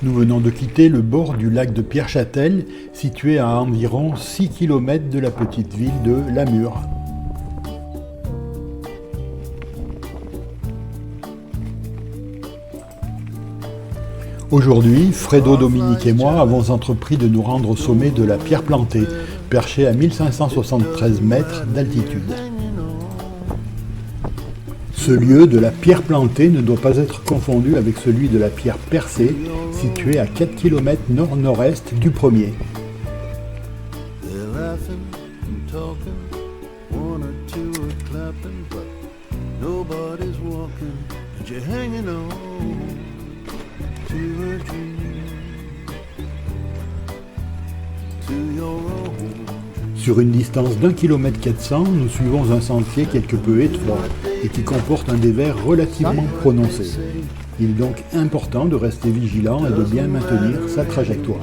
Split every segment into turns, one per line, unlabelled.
Nous venons de quitter le bord du lac de Pierre-Châtel, situé à environ 6 km de la petite ville de Lamure. Aujourd'hui, Fredo, Dominique et moi avons entrepris de nous rendre au sommet de la Pierre Plantée, perché à 1573 mètres d'altitude. Ce lieu de la Pierre Plantée ne doit pas être confondu avec celui de la Pierre Percée, situé à 4 km nord-nord-est du premier. Sur une distance d'1 km 400, nous suivons un sentier quelque peu étroit et qui comporte un dévers relativement prononcé. Il est donc important de rester vigilant et de bien maintenir sa trajectoire.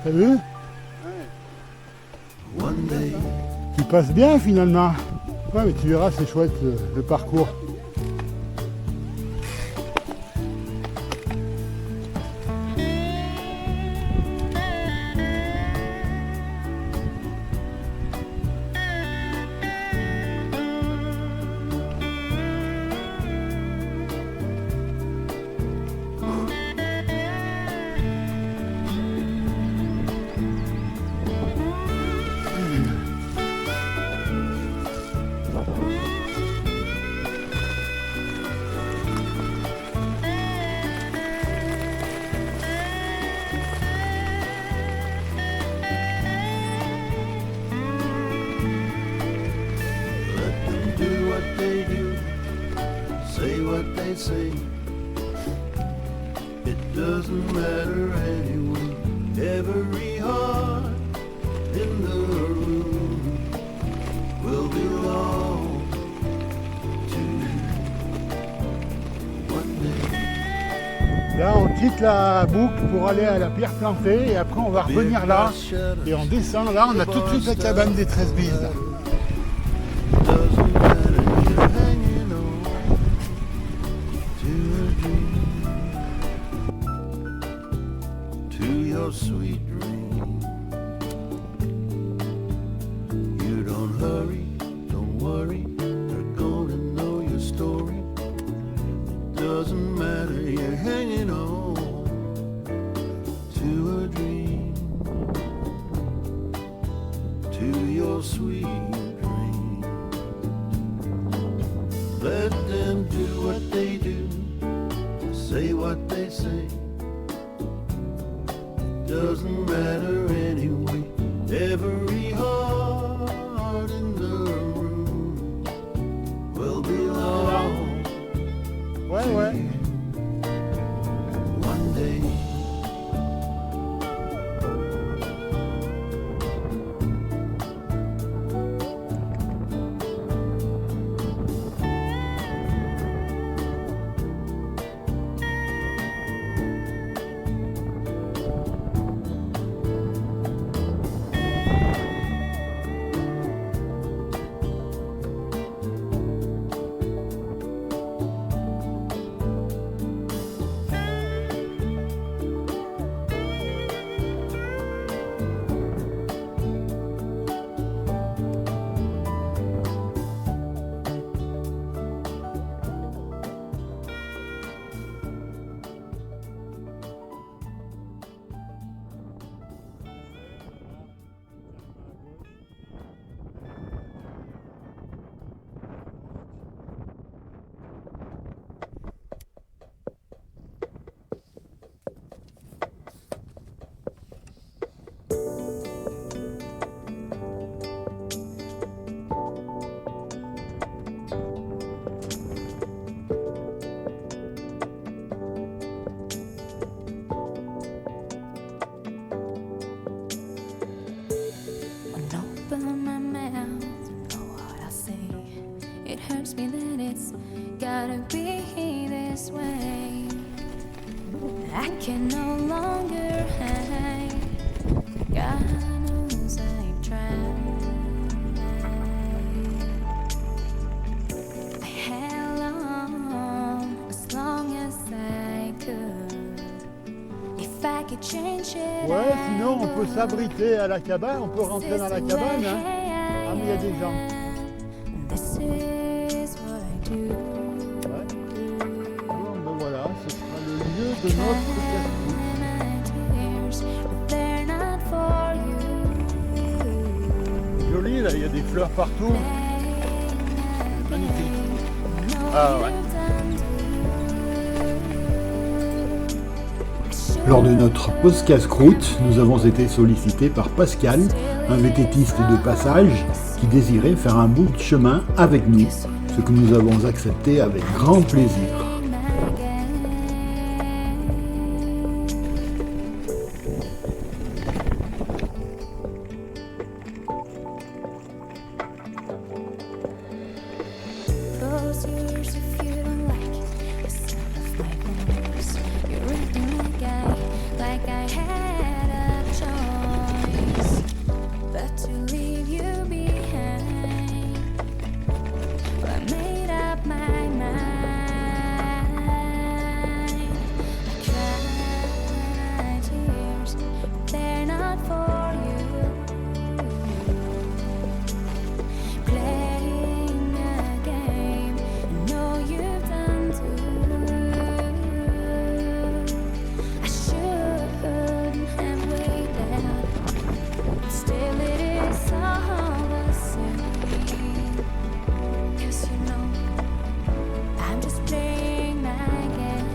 T'as vu? Tu passes bien finalement. Ouais, mais tu verras, c'est chouette le parcours.
Say it doesn't matter anyway. Every heart in the room will belong to you one day.
Là, on quitte la boucle pour aller à la Pierre Plantée et après on va revenir là et on descend. Là, on a tout de suite la cabane des 13 bises.
Doesn't matter, you're hanging on to a dream, to your sweet dream. You don't hurry, don't worry, they're gonna know your story. It doesn't matter, you're hanging on to a dream, to your sweet dream. Let them do what they do, say what they say. It doesn't matter anyway. Every heart in the room will belong
Ouais,
to
ouais.
you one day.
Open my mouth, know what I say. It hurts me that it's gotta be this way. I can no longer hide. God knows I've tried. if I could change it.
Ouais,
I
sinon on peut
would.
s'abriter à la cabane, on peut rentrer dans la cabane. Hein. Ah, mais il y a des gens.
This is what I do.
Ouais. Bon, ben voilà, ce sera le lieu de notre casse-croûte.
My tears, but they're not for you.
Joli, là, il y a des fleurs partout. Magnifique.
No,
Ah ouais.
you've done too.
Lors de notre pause casse-croûte, nous avons été sollicités par Pascal, un vététiste de passage, qui désirait faire un bout de chemin avec nous, ce que nous avons accepté avec grand plaisir.
Close yours if you don't like the sound of my voice. You're acting like I had a choice, but to leave you behind. Well, I made up my mind. I cried tears, but they're not for you. Playing a game, I know you've done too. I shouldn't have waited, but still it is all the same. 'Cause you know I'm just playing my game.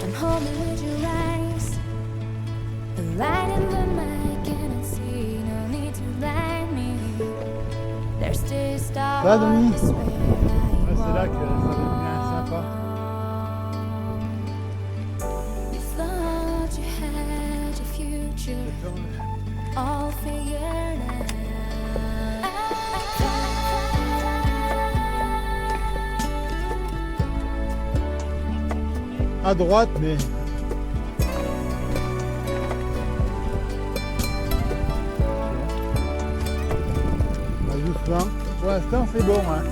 I'm holding with your eyes, the light in the night cannot see. No need to blind me. There's this
Ça, Denis?
darkness where I
Ouais, c'est là que ça devient sympa.
You thought you had your future all figured out.
À droite, mais ah, doucement. Pour l'instant, c'est bon. Hein.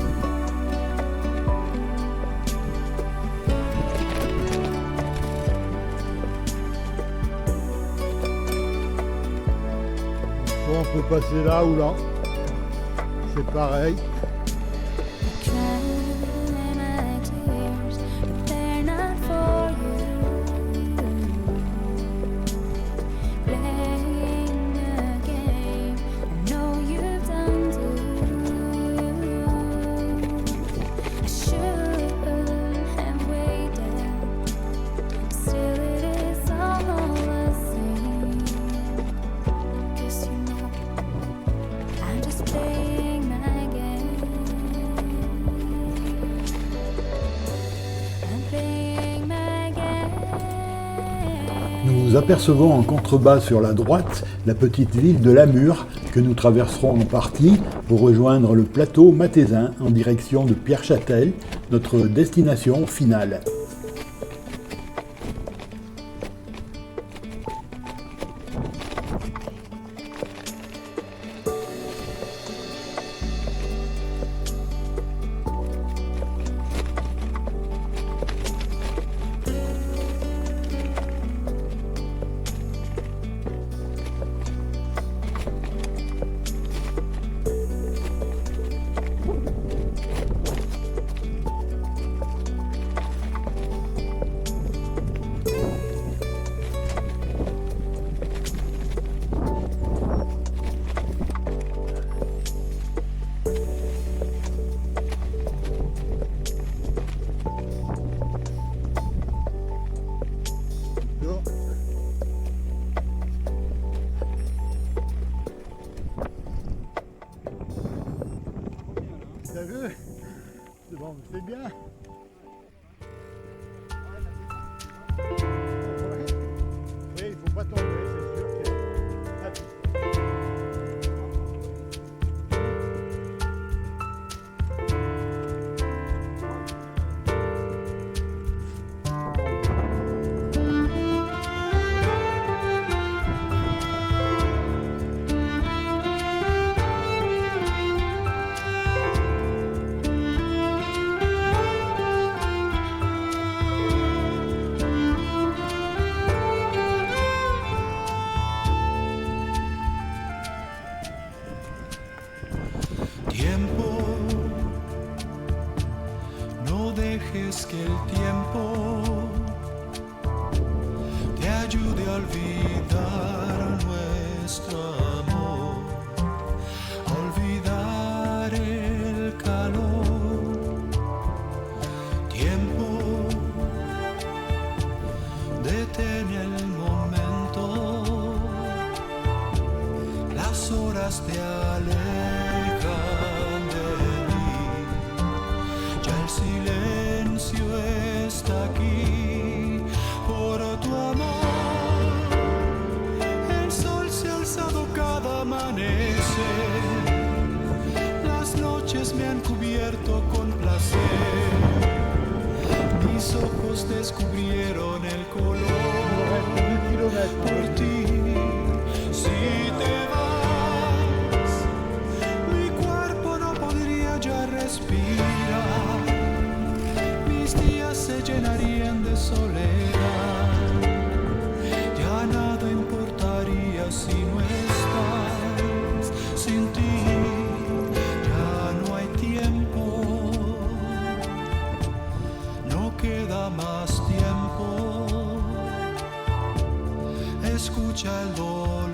Bon, on peut passer là ou là. C'est pareil.
Cry my tears, but they're not for you. Playing a game, I know you've done too. I shouldn't have waited, still it is all the same. 'Cause you know I'm just playing my game. I'm playing my game.
Nous apercevons en contrebas sur la droite la petite ville de Lamure que nous traverserons en partie pour rejoindre le plateau mathésin en direction de Pierre-Châtel, notre destination finale.
Bon. T'as vu? C'est bon, c'est bien. Oui, il faut pas tomber, c'est sûr que.
olvidar nuestro amor, olvidar el calor. Tiempo, detén el momento, las horas te alejan de mí, ya el silencio está aquí por tu amor. El sol se ha alzado cada amanecer, las noches me han cubierto con placer, mis ojos descubrieron el color por ti. Si te vas, mi cuerpo no podría ya respirar, mis días se llenarían de soledad, ya nada importaría si no estás. Sin ti ya no hay tiempo, no queda más tiempo. Escucha el dolor